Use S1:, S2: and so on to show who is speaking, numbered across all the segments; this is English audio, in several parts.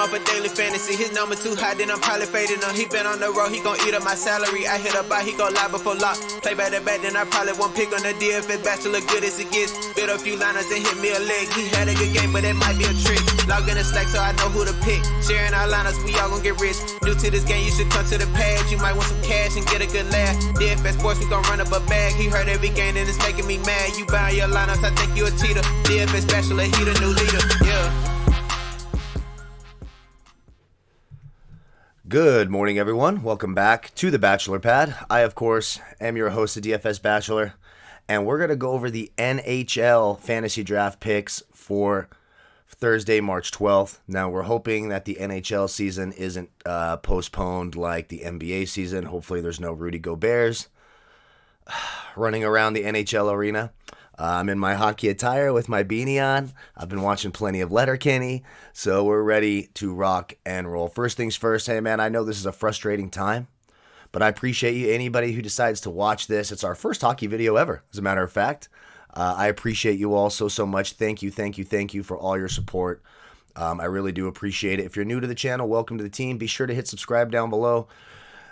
S1: up a daily fantasy. His number too high, then I'm probably fading him. He been on the road, he gon' eat up my salary. I hit up by, he gon' lie before lock. Play back to back, then I probably won't pick on the DFS bachelor. Good as it gets. Build a few liners and hit me a leg. He had a good game, but it might be a trick. Log in the Slack so I know who to pick. Sharing our liners, we all gon' get rich. New to this game, you should come to the pad. You might want some cash and get a good laugh. DFS sports, we gon' run up a bag. He heard every game and it's making me mad. You buying your lineups, I think you a cheater. DFS bachelor, he the new leader. Yeah.
S2: Good morning, everyone. Welcome back to the Bachelor Pad. I, of course, am your host, the DFS Bachelor, and we're going to go over the NHL Fantasy Draft picks for Thursday, March 12th. Now, we're hoping that the NHL season isn't postponed like the NBA season. Hopefully, there's no Rudy Goberts running around the NHL arena. I'm in my hockey attire with my beanie on. I've been watching plenty of Letterkenny, so we're ready to rock and roll. First things first, hey man, I know this is a frustrating time, but I appreciate you, anybody who decides to watch this. It's our first hockey video ever, as a matter of fact. I appreciate you all so much. Thank you for all your support. I really do appreciate it. If you're new to the channel, welcome to the team. Be sure to hit subscribe down below.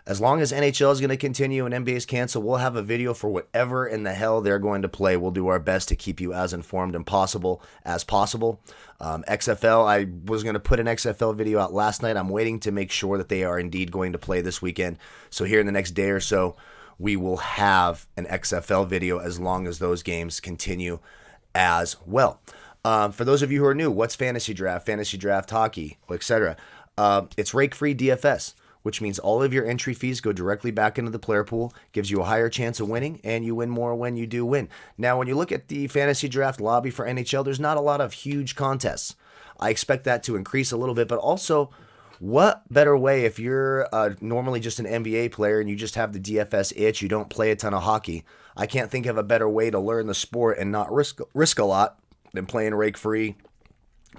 S2: As long as NHL is going to continue and NBA is canceled, we'll have a video for whatever in the hell they're going to play. We'll do our best to keep you as informed and possible. XFL, I was going to put an XFL video out last night. I'm waiting to make sure that they are indeed going to play this weekend. So here in the next day or so, we will have an XFL video as long as those games continue as well. For those of you who are new, what's fantasy draft hockey, etc.? It's rake-free DFS, which means all of your entry fees go directly back into the player pool, gives you a higher chance of winning, and you win more when you do win. Now, when you look at the fantasy draft lobby for NHL, there's not a lot of huge contests. I expect that to increase a little bit, but also, what better way if you're normally just an NBA player and you just have the DFS itch, you don't play a ton of hockey. I can't think of a better way to learn the sport and not risk a lot than playing rake-free,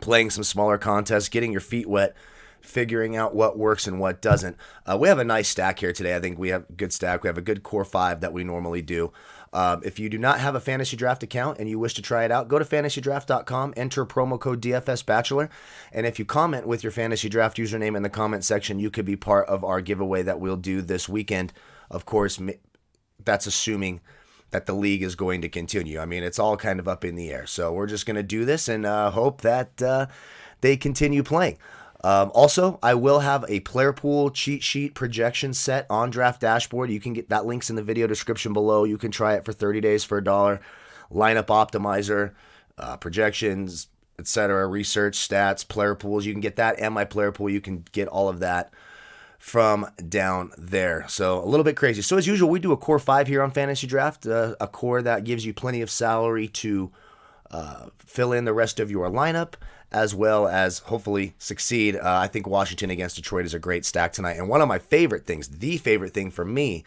S2: playing some smaller contests, getting your feet wet, figuring out what works and what doesn't. We have a nice stack here today. I think we have a good stack. We have a good core 5 that we normally do. If you do not have a Fantasy Draft account and you wish to try it out, go to fantasydraft.com, enter promo code DFS Bachelor, and if you comment with your Fantasy Draft username in the comment section, you could be part of our giveaway that we'll do this weekend. Of course, that's assuming that the league is going to continue. I mean, it's all kind of up in the air. So we're just going to do this and hope that they continue playing. Also, I will have a player pool cheat sheet projection set on Draft Dashboard. You can get that, links in the video description below. You can try it for 30 days for $1. Lineup optimizer, projections, etc., research, stats, player pools. You can get that and my player pool. You can get all of that from down there. So a little bit crazy. So as usual, we do a core 5 here on Fantasy Draft, a core that gives you plenty of salary to fill in the rest of your lineup, as well as hopefully succeed. I think Washington against Detroit is a great stack tonight. And one of my favorite things, the favorite thing for me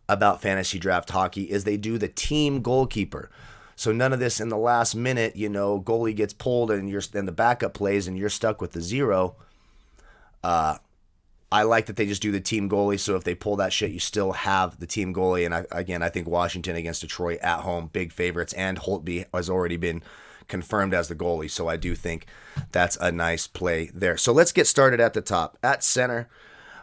S2: about fantasy draft hockey is they do the team goalkeeper. So none of this in the last minute, goalie gets pulled and the backup plays and you're stuck with the 0. I like that they just do the team goalie. So if they pull that shit, you still have the team goalie. And I think Washington against Detroit at home, big favorites, and Holtby has already been confirmed as the goalie, so I do think that's a nice play there. So let's get started at the top. At center,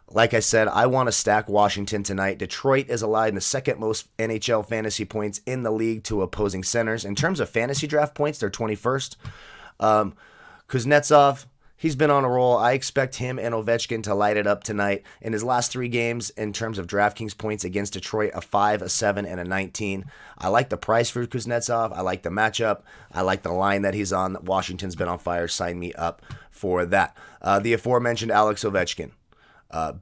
S2: like I said, I want to stack Washington tonight. Detroit is allowing the second most NHL fantasy points in the league to opposing centers. In terms of fantasy draft points, they're 21st. Kuznetsov, he's been on a roll. I expect him and Ovechkin to light it up tonight. In his last 3 games, in terms of DraftKings points against Detroit, a 5, a 7, and a 19. I like the price for Kuznetsov. I like the matchup. I like the line that he's on. Washington's been on fire. Sign me up for that. The aforementioned Alex Ovechkin.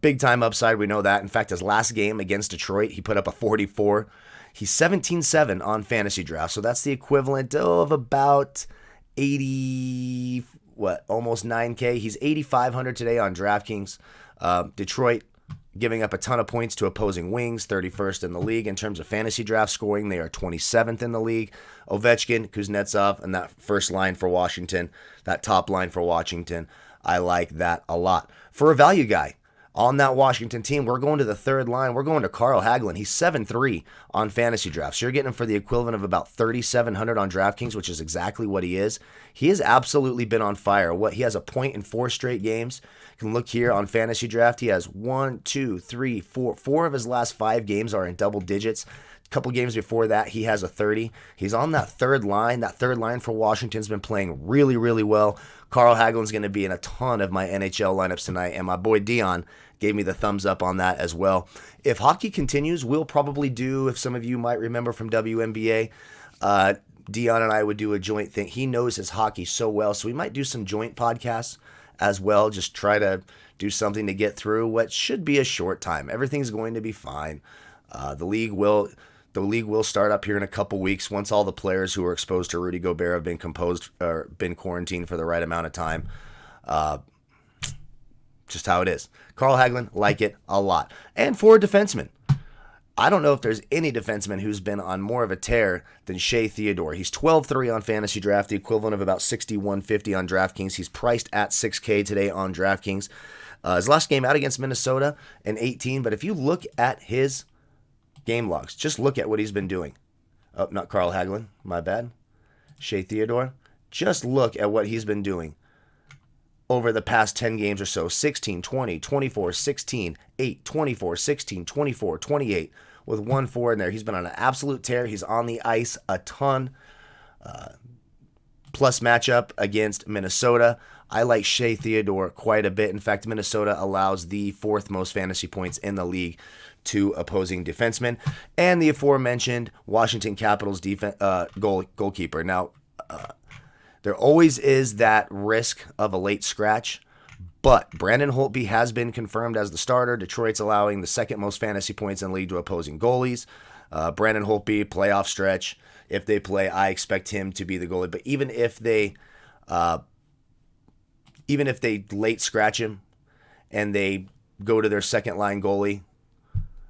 S2: Big time upside. We know that. In fact, his last game against Detroit, he put up a 44. He's 17-7 on Fantasy Draft. So that's the equivalent of about 80... almost 9K. He's 8,500 today on DraftKings. Detroit giving up a ton of points to opposing wings, 31st in the league. In terms of fantasy draft scoring, they are 27th in the league. Ovechkin, Kuznetsov, and that first line for Washington, that top line for Washington, I like that a lot. For a value guy, on that Washington team. We're going to the third line. We're going to Carl Hagelin. He's 7-3 on fantasy drafts. So you're getting him for the equivalent of about 3,700 on DraftKings, which is exactly what he is. He has absolutely been on fire. He has a point in 4 straight games. You can look here on fantasy draft. He has 1, 2, 3, 4. 4 of his last 5 games are in double digits. A couple games before that, he has a 30. He's on that third line. That third line for Washington's been playing really, really well. Carl Hagelin's going to be in a ton of my NHL lineups tonight, and my boy Dion gave me the thumbs up on that as well. If hockey continues, we'll probably do, if some of you might remember from WNBA, Dion and I would do a joint thing. He knows his hockey so well, so we might do some joint podcasts as well, just try to do something to get through what should be a short time. Everything's going to be fine. The league will start up here in a couple weeks once all the players who are exposed to Rudy Gobert have been quarantined for the right amount of time. Just how it is. Carl Hagelin, like it a lot. And for a defenseman, I don't know if there's any defenseman who's been on more of a tear than Shea Theodore. He's 12-3 on fantasy draft, the equivalent of about 6,150 on DraftKings. He's priced at $6K today on DraftKings. His last game out against Minnesota, an 18. But if you look at his game logs, just look at what he's been doing. Oh, not Carl Hagelin, my bad. Shea Theodore. Just look at what he's been doing over the past 10 games or so. 16, 20, 24, 16, 8, 24, 16, 24, 28 with 1-4 in there. He's been on an absolute tear. He's on the ice a ton. Plus matchup against Minnesota. I like Shea Theodore quite a bit. In fact, Minnesota allows the 4th most fantasy points in the league to opposing defensemen. And the aforementioned Washington Capitals goalkeeper. Now, there always is that risk of a late scratch, but Brandon Holtby has been confirmed as the starter. Detroit's allowing the 2nd most fantasy points in the league to opposing goalies. Brandon Holtby, playoff stretch. If they play, I expect him to be the goalie. But even if they late scratch him and they go to their 2nd line goalie,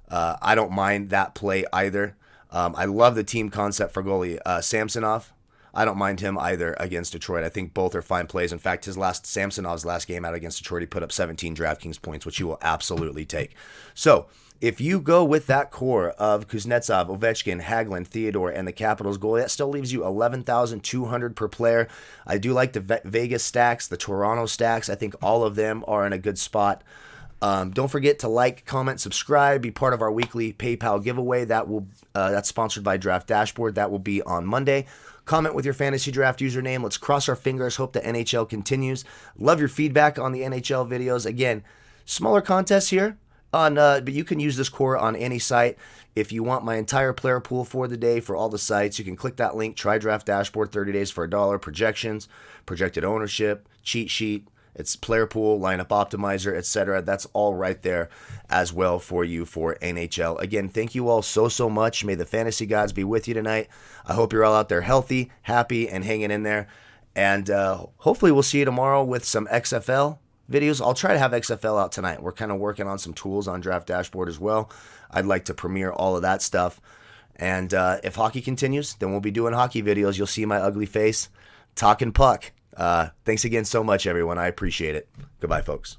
S2: I don't mind that play either. I love the team concept for goalie. Samsonov, I don't mind him either against Detroit. I think both are fine plays. In fact, Samsonov's last game out against Detroit, he put up 17 DraftKings points, which you will absolutely take. So if you go with that core of Kuznetsov, Ovechkin, Hagelin, Theodore, and the Capitals goalie, that still leaves you 11,200 per player. I do like the Vegas stacks, the Toronto stacks. I think all of them are in a good spot. Don't forget to like, comment, subscribe, be part of our weekly PayPal giveaway. That's sponsored by Draft Dashboard. That will be on Monday. Comment with your fantasy draft username. Let's cross our fingers. Hope the NHL continues. Love your feedback on the NHL videos. Again, smaller contests here, but you can use this core on any site. If you want my entire player pool for the day for all the sites, you can click that link. Try Draft Dashboard, 30 days for $1. Projections, projected ownership, cheat sheet. It's player pool, lineup optimizer, etc. That's all right there as well for you for NHL. Again, thank you all so much. May the fantasy gods be with you tonight. I hope you're all out there healthy, happy, and hanging in there. And hopefully we'll see you tomorrow with some XFL videos. I'll try to have XFL out tonight. We're kind of working on some tools on Draft Dashboard as well. I'd like to premiere all of that stuff. And if hockey continues, then we'll be doing hockey videos. You'll see my ugly face talking puck. Thanks again so much, everyone. I appreciate it. Goodbye, folks.